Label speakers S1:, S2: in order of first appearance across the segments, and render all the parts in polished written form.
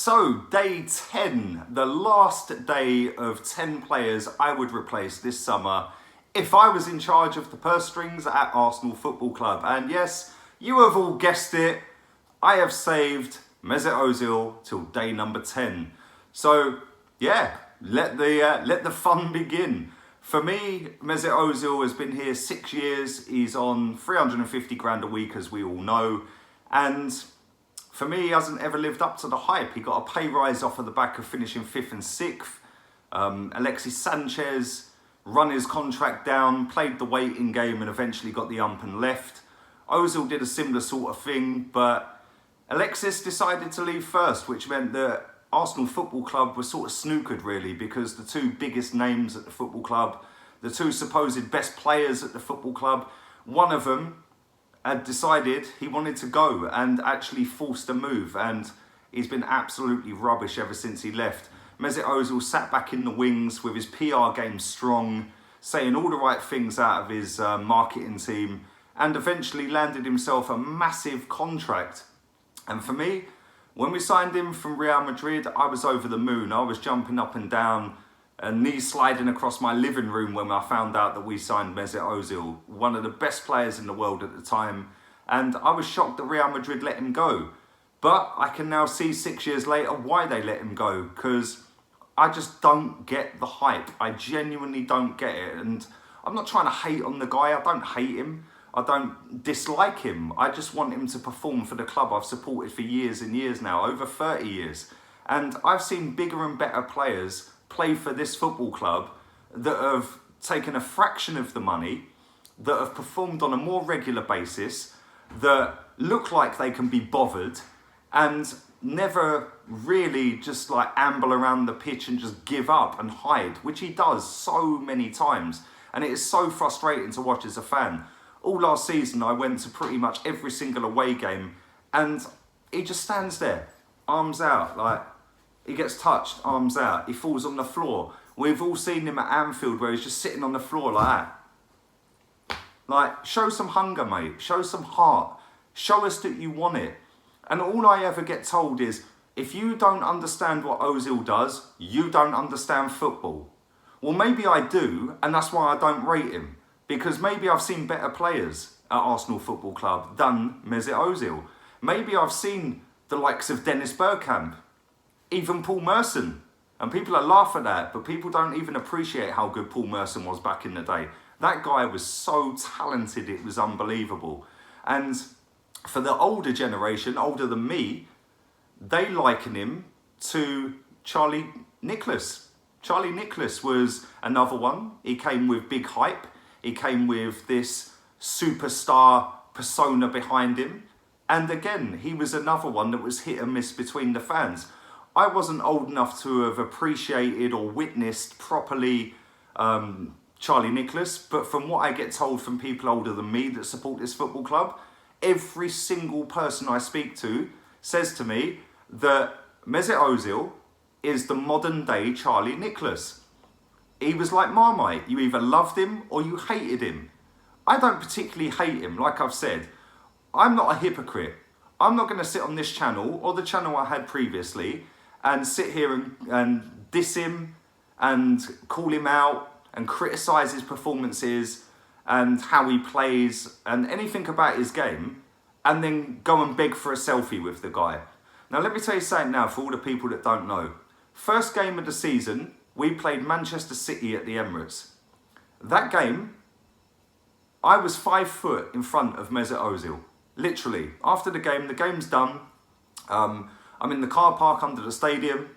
S1: So, day 10, the last day of 10 players I would replace this summer if I was in charge of the purse strings at Arsenal Football Club. And yes, you have all guessed it, I have saved Mesut Ozil till day number 10. So, yeah, let the fun begin. For me, Mesut Ozil has been here 6 years. He's on 350 grand a week, as we all know. And for me, he hasn't ever lived up to the hype. He got a pay rise off of the back of finishing 5th and 6th. Alexis Sanchez run his contract down, played the waiting game and eventually got the ump and left. Ozil did a similar sort of thing, but Alexis decided to leave first, which meant that Arsenal Football Club was sort of snookered really, because the two biggest names at the football club, the two supposed best players at the football club, one of them had decided he wanted to go and actually forced a move, and he's been absolutely rubbish ever since he left. Mesut Ozil sat back in the wings with his PR game strong, saying all the right things out of his marketing team, and eventually landed himself a massive contract. And for me, when we signed him from Real Madrid, I was over the moon. I was jumping up and down and knees sliding across my living room when I found out that we signed Mesut Ozil, one of the best players in the world at the time. And I was shocked that Real Madrid let him go. But I can now see 6 years later why they let him go, because I just don't get the hype. I genuinely don't get it. And I'm not trying to hate on the guy. I don't hate him. I don't dislike him. I just want him to perform for the club I've supported for years and years now, over 30 years. And I've seen bigger and better players play for this football club that have taken a fraction of the money, that have performed on a more regular basis, that look like they can be bothered, and never really just like amble around the pitch and just give up and hide, which he does so many times. And it is so frustrating to watch as a fan. All last season I went to pretty much every single away game and he just stands there, arms out, like he gets touched, arms out, he falls on the floor. We've all seen him at Anfield where he's just sitting on the floor like that. Like, show some hunger, mate. Show some heart. Show us that you want it. And all I ever get told is, if you don't understand what Ozil does, you don't understand football. Well, maybe I do, and that's why I don't rate him. Because maybe I've seen better players at Arsenal Football Club than Mesut Ozil. Maybe I've seen the likes of Dennis Bergkamp, even Paul Merson. And people laugh at that, but people don't even appreciate how good Paul Merson was back in the day. That guy was so talented, it was unbelievable. And for the older generation, older than me, they liken him to Charlie Nicholas. Charlie Nicholas was another one. He came with big hype. He came with this superstar persona behind him. And again, he was another one that was hit and miss between the fans. I wasn't old enough to have appreciated or witnessed properly Charlie Nicholas, but from what I get told from people older than me that support this football club, every single person I speak to says to me that Mesut Ozil is the modern day Charlie Nicholas. He was like Marmite. You either loved him or you hated him. I don't particularly hate him, like I've said. I'm not a hypocrite. I'm not going to sit on this channel or the channel I had previously and sit here and diss him and call him out and criticise his performances and how he plays and anything about his game, and then go and beg for a selfie with the guy. Now let me tell you something now for all the people that don't know. First game of the season, we played Manchester City at the Emirates. That game, I was 5 foot in front of Mesut Ozil. Literally. After the game's done. I'm in the car park under the stadium.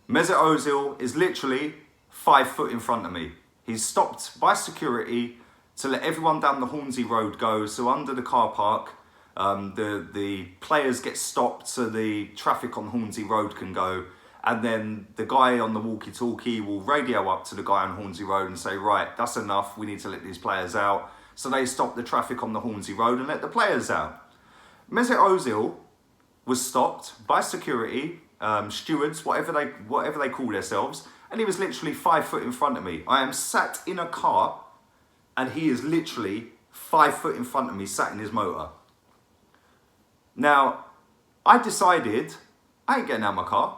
S1: Mesut Ozil is literally 5 foot in front of me. He's stopped by security to let everyone down the Hornsey Road go. So under the car park, the players get stopped so the traffic on Hornsey Road can go. And then the guy on the walkie-talkie will radio up to the guy on Hornsey Road and say, right, that's enough, we need to let these players out. So they stop the traffic on the Hornsey Road and let the players out. Mesut Ozil was stopped by security, stewards, whatever they call themselves, and he was literally 5 foot in front of me. I am sat in a car and he is literally 5 foot in front of me, sat in his motor. Now, I decided I ain't getting out of my car.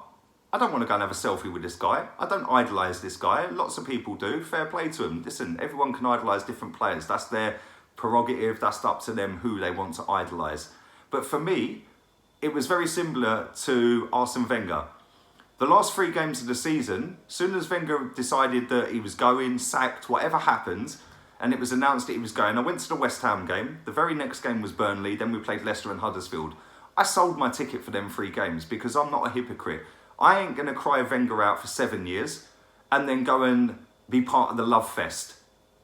S1: I don't want to go and have a selfie with this guy. I don't idolise this guy. Lots of people do. Fair play to them. Listen, everyone can idolise different players. That's their prerogative. That's up to them who they want to idolise. But for me, it was very similar to Arsene Wenger. The last 3 games of the season, as soon as Wenger decided that he was going, sacked, whatever happened, and it was announced that he was going, I went to the West Ham game. The very next game was Burnley. Then we played Leicester and Huddersfield. I sold my ticket for them 3 games because I'm not a hypocrite. I ain't going to cry Wenger out for 7 years and then go and be part of the love fest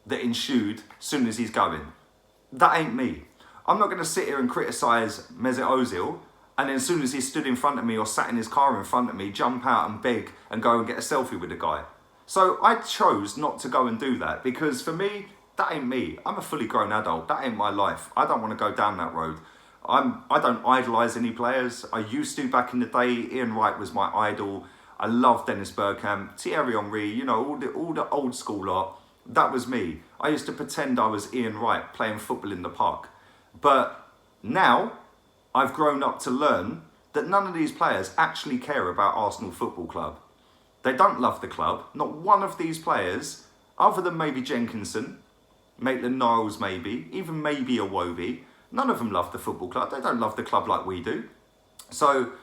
S1: that ensued as soon as he's going. That ain't me. I'm not going to sit here and criticise Mesut Ozil and then as soon as he stood in front of me or sat in his car in front of me, jump out and beg and go and get a selfie with the guy. So I chose not to go and do that because for me, that ain't me. I'm a fully grown adult. That ain't my life. I don't want to go down that road. I don't idolise any players. I used to back in the day. Ian Wright was my idol. I love Dennis Bergkamp, Thierry Henry, you know, all the old school lot. That was me. I used to pretend I was Ian Wright playing football in the park. But now I've grown up to learn that none of these players actually care about Arsenal Football Club. They don't love the club. Not one of these players, other than maybe Jenkinson, Maitland-Niles maybe, even maybe Iwobi, none of them love the football club. They don't love the club like we do. So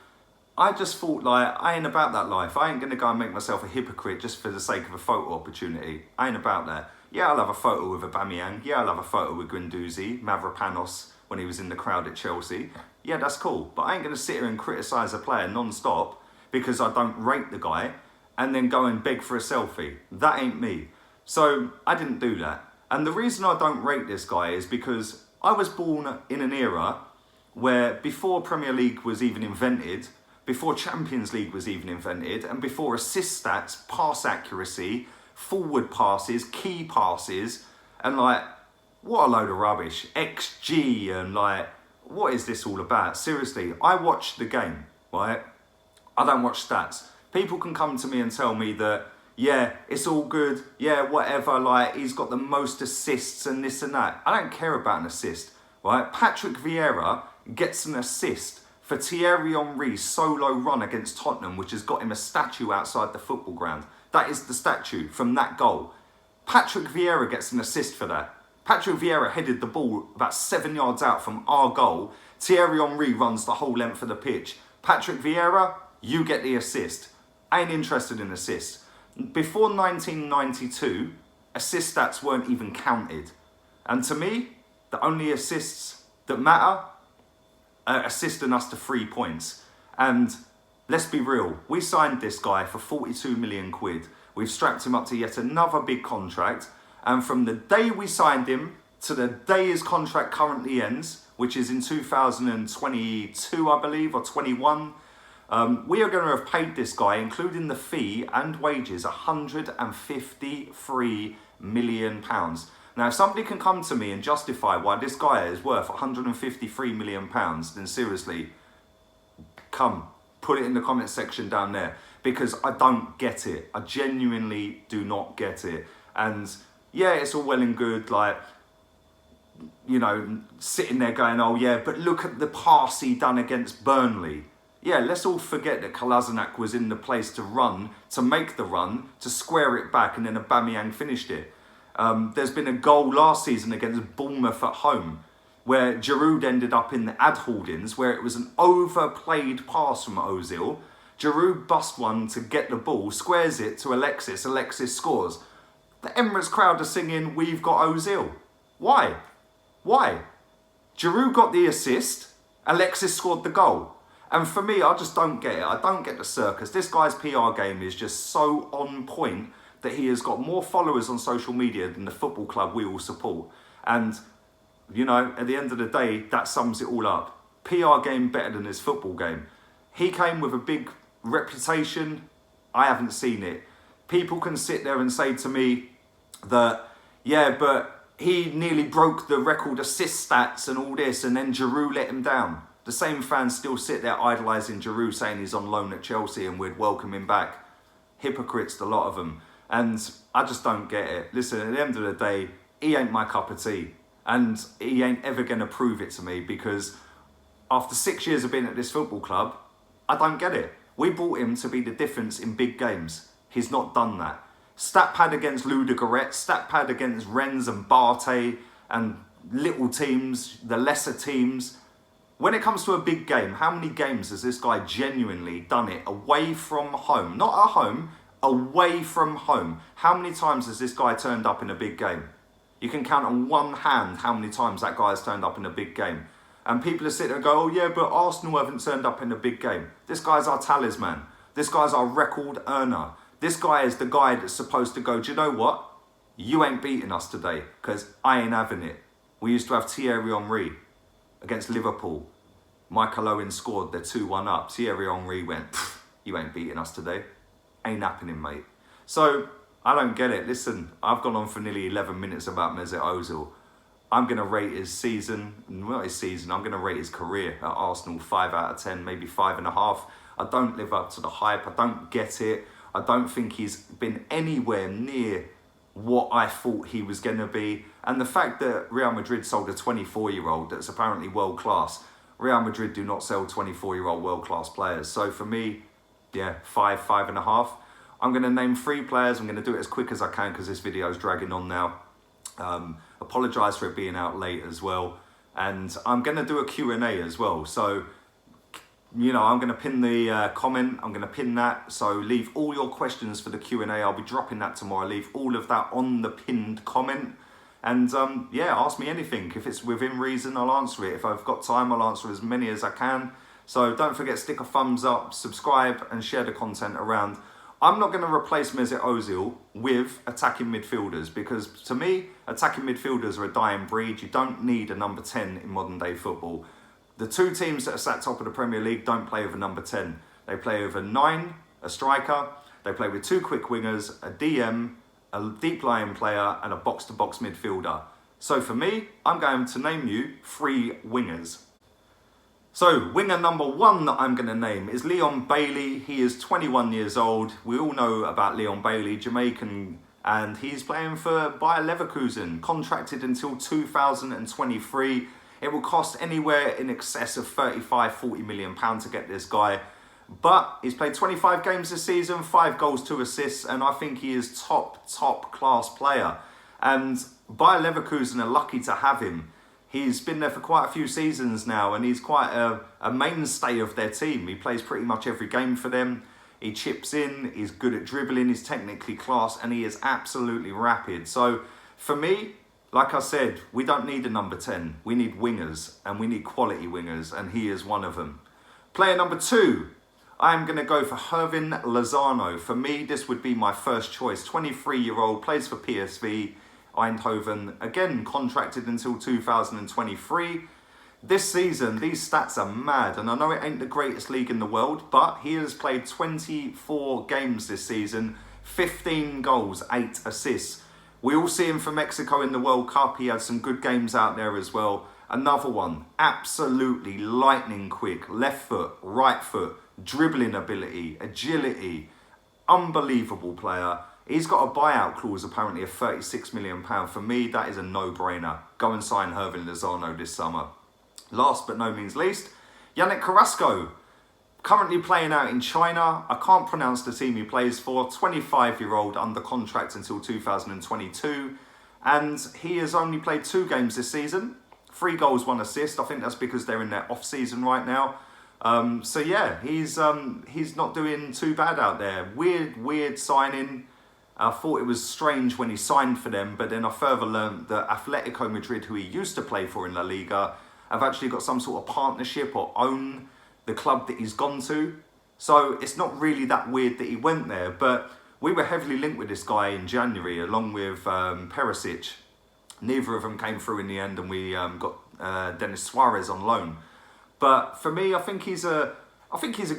S1: I just thought, like, I ain't about that life. I ain't going to go and make myself a hypocrite just for the sake of a photo opportunity. I ain't about that. Yeah, I'll have a photo with Aubameyang. Yeah, I'll have a photo with Guendouzi, Mavropanos when he was in the crowd at Chelsea. Yeah, that's cool. But I ain't going to sit here and criticise a player non-stop because I don't rate the guy and then go and beg for a selfie. That ain't me. So I didn't do that. And the reason I don't rate this guy is because I was born in an era where before Premier League was even invented, before Champions League was even invented, and before assist stats, pass accuracy, forward passes, key passes, and like, what a load of rubbish. XG and like, what is this all about? Seriously, I watch the game, right? I don't watch stats. People can come to me and tell me that, yeah, it's all good, yeah, whatever, like, he's got the most assists and this and that. I don't care about an assist, right? Patrick Vieira gets an assist for Thierry Henry's solo run against Tottenham, which has got him a statue outside the football ground. That is the statue from that goal. Patrick Vieira gets an assist for that. Patrick Vieira headed the ball about 7 yards out from our goal. Thierry Henry runs the whole length of the pitch. Patrick Vieira, you get the assist. I ain't interested in assists. Before 1992, assist stats weren't even counted. And to me, the only assists that matter are assisting us to 3 points. And let's be real, we signed this guy for 42 million quid. We've strapped him up to yet another big contract. And from the day we signed him to the day his contract currently ends, which is in 2022, I believe, or 21, we are going to have paid this guy, including the fee and wages, £153 million. Now, if somebody can come to me and justify why this guy is worth £153 million, then seriously, come, put it in the comment section down there, because I don't get it. I genuinely do not get it. And yeah, it's all well and good, like, you know, sitting there going, oh yeah, but look at the pass he done against Burnley. Yeah, let's all forget that Kolasinac was in the place to run, to make the run, to square it back, and then Aubameyang finished it. There's been a goal last season against Bournemouth at home where Giroud ended up in the ad holdings, where it was an overplayed pass from Ozil. Giroud bust one to get the ball, squares it to Alexis. Alexis scores. The Emirates crowd are singing, "We've got Ozil." Why? Why? Giroud got the assist. Alexis scored the goal. And for me, I just don't get it. I don't get the circus. This guy's PR game is just so on point that he has got more followers on social media than the football club we all support. And, you know, at the end of the day, that sums it all up. PR game better than his football game. He came with a big reputation. I haven't seen it. People can sit there and say to me that, yeah, but he nearly broke the record assist stats and all this, and then Giroud let him down. The same fans still sit there idolising Giroud, saying he's on loan at Chelsea and we'd welcome him back. Hypocrites, the lot of them. And I just don't get it. Listen, at the end of the day, he ain't my cup of tea. And he ain't ever going to prove it to me, because after 6 years of being at this football club, I don't get it. We bought him to be the difference in big games. He's not done that. Stat pad against Ludogorets, stat pad against Rennes and Barté and little teams, the lesser teams. When it comes to a big game, how many games has this guy genuinely done it away from home? Not at home, away from home. How many times has this guy turned up in a big game? You can count on one hand how many times that guy has turned up in a big game. And people are sitting there and go, oh yeah, but Arsenal haven't turned up in a big game. This guy's our talisman. This guy's our record earner. This guy is the guy that's supposed to go, do you know what? You ain't beating us today because I ain't having it. We used to have Thierry Henry against Liverpool. Michael Owen scored, they're 2-1 up. Thierry Henry went, you ain't beating us today. Ain't happening, mate. So, I don't get it. Listen, I've gone on for nearly 11 minutes about Mesut Ozil. I'm going to rate his season, not his season, I'm going to rate his career at Arsenal 5 out of 10, maybe 5.5. I don't live up to the hype. I don't get it. I don't think he's been anywhere near what I thought he was going to be. And the fact that Real Madrid sold a 24-year-old that's apparently world class. Real Madrid do not sell 24-year-old world class players. So for me, yeah, 5.5. I'm going to name 3 players. I'm going to do it as quick as I can because this video is dragging on now. Apologise for it being out late as well. And I'm going to do a Q&A as well. So, you know, I'm going to pin the comment. I'm going to pin that. So leave all your questions for the Q&A. I'll be dropping that tomorrow. Leave all of that on the pinned comment. And yeah, ask me anything. If it's within reason, I'll answer it. If I've got time, I'll answer as many as I can. So don't forget, stick a thumbs up, subscribe and share the content around. I'm not going to replace Mesut Ozil with attacking midfielders because to me, attacking midfielders are a dying breed. You don't need a number 10 in modern day football. The 2 teams that are sat top of the Premier League don't play with a number 10. They play with a 9, a striker. They play with 2 quick wingers, a DM, a deep lying player and a box-to-box midfielder. So for me, I'm going to name you 3 wingers. So, winger number 1 that I'm going to name is Leon Bailey. He is 21 years old. We all know about Leon Bailey, Jamaican, and he's playing for Bayer Leverkusen, contracted until 2023. It will cost anywhere in excess of 35-40 million pounds to get this guy. But he's played 25 games this season, 5 goals, 2 assists, and I think he is top class player. And Bayer Leverkusen are lucky to have him. He's been there for quite a few seasons now and he's quite a mainstay of their team. He plays pretty much every game for them. He chips in, he's good at dribbling, he's technically class and he is absolutely rapid. So for me, like I said, we don't need a number 10. We need wingers and we need quality wingers and he is one of them. Player number 2, I'm going to go for Hirving Lozano. For me, this would be my first choice. 23-year-old, plays for PSV Eindhoven, again contracted until 2023. This season, these stats are mad, and I know it ain't the greatest league in the world, but he has played 24 games this season, 15 goals, 8 assists. We all see him for Mexico in the World Cup. He had some good games out there as well. Another one, absolutely lightning quick, left foot, right foot, dribbling ability, agility, unbelievable player. He's got a buyout clause apparently of £36 million. For me, that is a no-brainer. Go and sign Hirving Lozano this summer. Last but no means least, Yannick Carrasco. Currently playing out in China. I can't pronounce the team he plays for. 25-year-old under contract until 2022. And he has only played 2 games this season. 3 goals, 1 assist. I think that's because they're in their off-season right now. So yeah, he's not doing too bad out there. Weird signing. I thought it was strange when he signed for them, but then I further learned that Atletico Madrid, who he used to play for in La Liga, have actually got some sort of partnership or own the club that he's gone to. So it's not really that weird that he went there, but we were heavily linked with this guy in January, along with Perisic. Neither of them came through in the end, and we got Denis Suarez on loan. But for me, I think he's a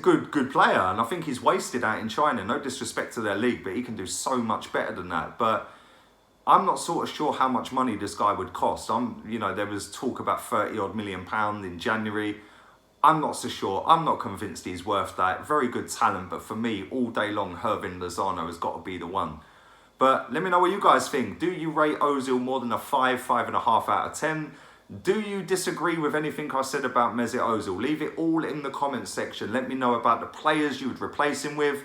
S1: good player, and I think he's wasted out in China. No disrespect to their league, but he can do so much better than that. But I'm not sort of sure how much money this guy would cost. There was talk about £30-odd million in January. I'm not so sure. I'm not convinced he's worth that. Very good talent, but for me, all day long, Hirving Lozano has got to be the one. But let me know what you guys think. Do you rate Ozil more than a 5, 5.5 out of 10? Do you disagree with anything I said about Mesut Ozil? Leave it all in the comments section. Let me know about the players you would replace him with.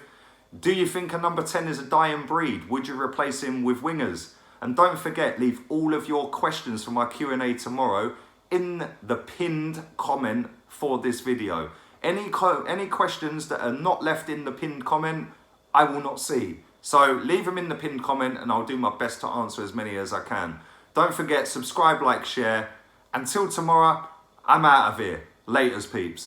S1: Do you think a number 10 is a dying breed? Would you replace him with wingers? And don't forget, leave all of your questions for my Q&A tomorrow in the pinned comment for this video. Any questions that are not left in the pinned comment, I will not see. So leave them in the pinned comment and I'll do my best to answer as many as I can. Don't forget, subscribe, like, share. Until tomorrow, I'm out of here. Laters, peeps.